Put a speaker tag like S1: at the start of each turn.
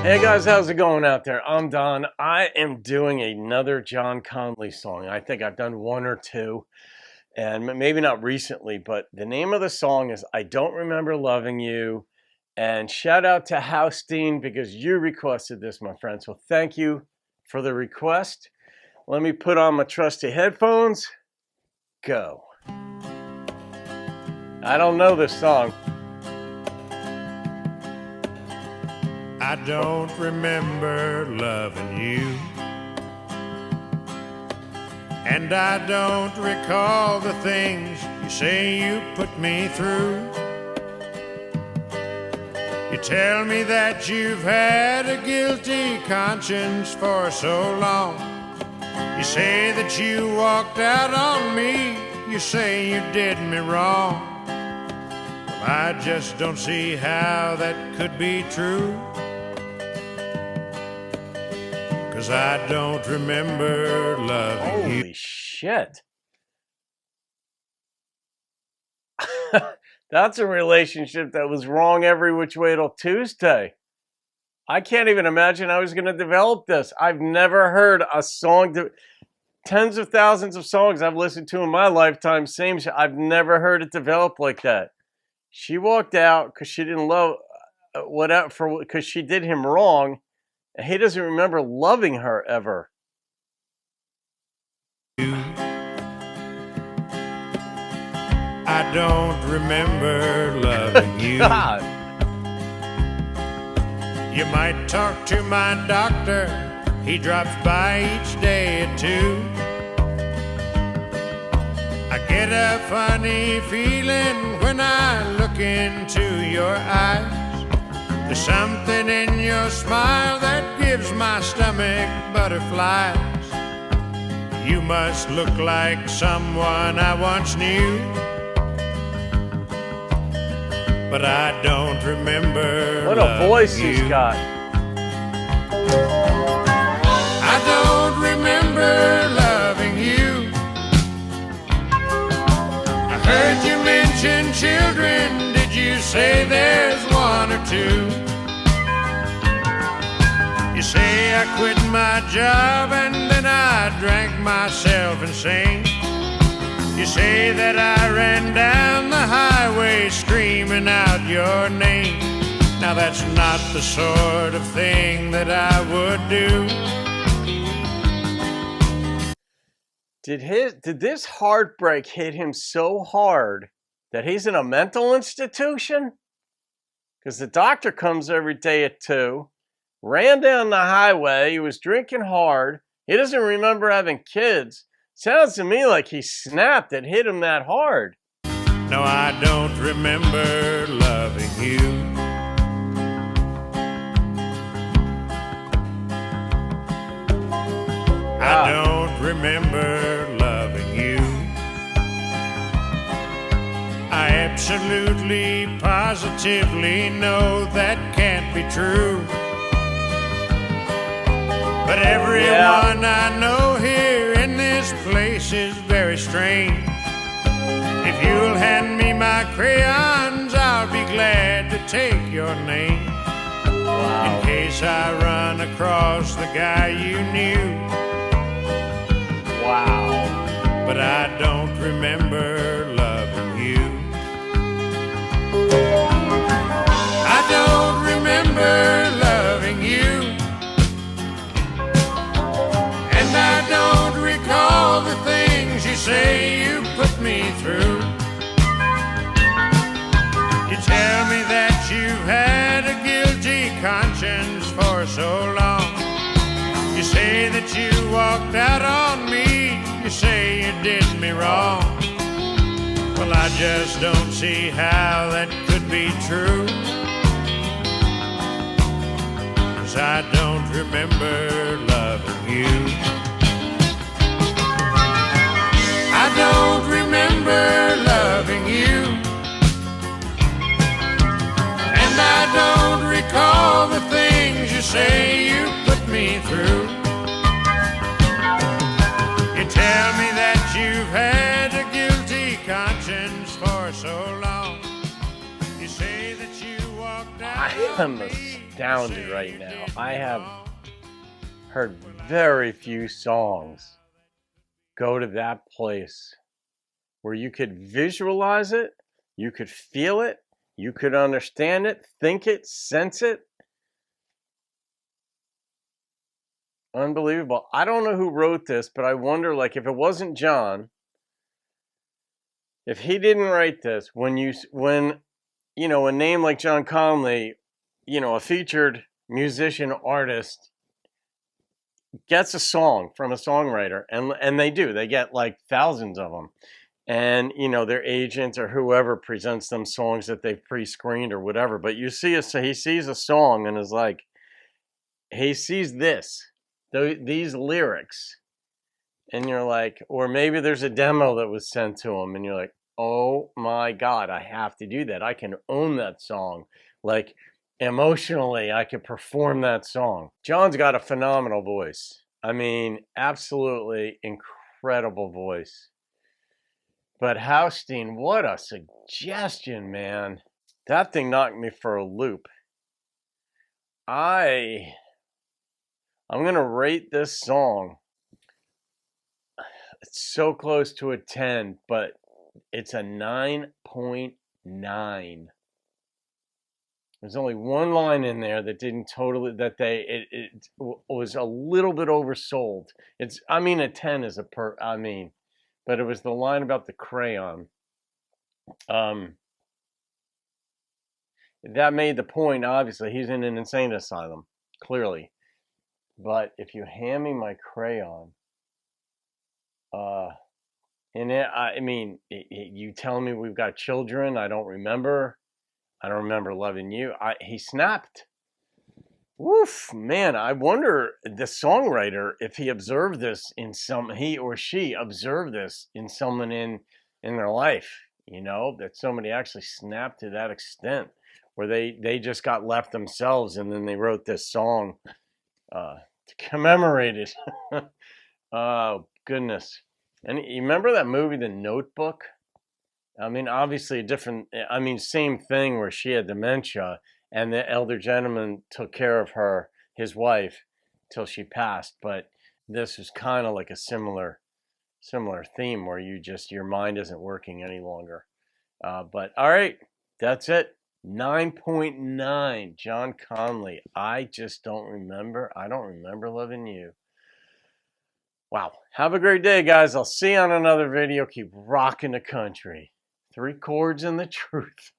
S1: Hey guys, how's it going out there? I'm Don. I am doing another John Conlee song. I think I've done one or two, and maybe not recently, but the name of the song is I Don't Remember Loving You. And shout out to Houstein because you requested this, my friend. So thank you for the request. Let me put on my trusty headphones. Go. I don't know this song.
S2: I don't remember loving you, and I don't recall the things you say you put me through. You tell me that you've had a guilty conscience for so long. You say that you walked out on me. You say you did me wrong. Well, I just don't see how that could be true, 'cause I don't remember loving you.
S1: Holy shit. That's a relationship that was wrong every which way till Tuesday. I can't even imagine I was going to develop this. I've never heard a song, tens of thousands of songs I've listened to in my lifetime, same shit. I've never heard it develop like that. She walked out because she didn't love, because she did him wrong. And he doesn't remember loving her ever.
S2: I don't remember loving you.
S1: God.
S2: You might talk to my doctor. He drops by each day at 2. I get a funny feeling when I look into your eyes. There's something in your smile that gives my stomach butterflies. You must look like someone I once knew, but I don't remember.
S1: What a voice he's got.
S2: I don't remember loving you. I heard you mention children. Did you say there's one or two? You say I quit my job and then I drank myself insane. You say that I ran down the highway screaming out your name. Now that's not the sort of thing that I would do.
S1: Did this heartbreak hit him so hard that he's in a mental institution? Because the doctor comes every day at 2, ran down the highway, he was drinking hard, he doesn't remember having kids. Sounds to me like he snapped. It hit him that hard.
S2: No, I don't remember loving you. I don't remember loving you. I absolutely, positively know that can't be true. But everyone I know here in this place is very strange. If you'll hand me my crayons, I'll be glad to take your name.
S1: Wow.
S2: In case I run across the guy you knew.
S1: Wow.
S2: But I don't remember loving you. I don't remember loving you. And I don't recall the things you say you put me through. You tell me that you've had a guilty conscience for so long. You say that you walked out on me. You say you did me wrong. Well, I just don't see how that could be true, 'cause I don't remember loving you. I don't remember loving you, and I don't recall the things you say you put me through. You tell me that you've had a guilty conscience for so long. You say that you walked out
S1: I am
S2: on me.
S1: astounded right now. I have heard very few songs go to that place where you could visualize it, you could feel it, you could understand it, think it, sense it. Unbelievable. I don't know who wrote this, but I wonder, like, if it wasn't John, if he didn't write this, when a name like John Conlee, a featured musician artist gets a song from a songwriter, and they get like thousands of them, and their agent or whoever presents them songs that they've pre-screened or whatever, but he sees a song and is like, he sees these lyrics, and you're like, or maybe there's a demo that was sent to him and you're like, oh my God, I have to do that. I can own that song. Like, emotionally, I could perform that song. John's got a phenomenal voice. I mean, absolutely incredible voice. But Haustein, what a suggestion, man. That thing knocked me for a loop. I'm going to rate this song. It's so close to a 10, but it's a 9.9. There's only one line in there that didn't totally, it was a little bit oversold. A 10 is but it was the line about the crayon. That made the point, obviously. He's in an insane asylum, clearly. But if you hand me my crayon, you tell me we've got children, I don't remember loving you. He snapped. Woof, man, I wonder, the songwriter, if he observed this he or she observed this in someone in their life, that somebody actually snapped to that extent, where they just got left themselves, and then they wrote this song to commemorate it. Oh, goodness. And you remember that movie, The Notebook? Obviously same thing, where she had dementia, and the elder gentleman took care of her, his wife, till she passed. But this was kind of like a similar theme, where your mind isn't working any longer. But all right, that's it. 9.9, John Conlee. I just don't remember. I don't remember loving you. Wow. Have a great day, guys. I'll see you on another video. Keep rocking the country. 3 chords and the truth.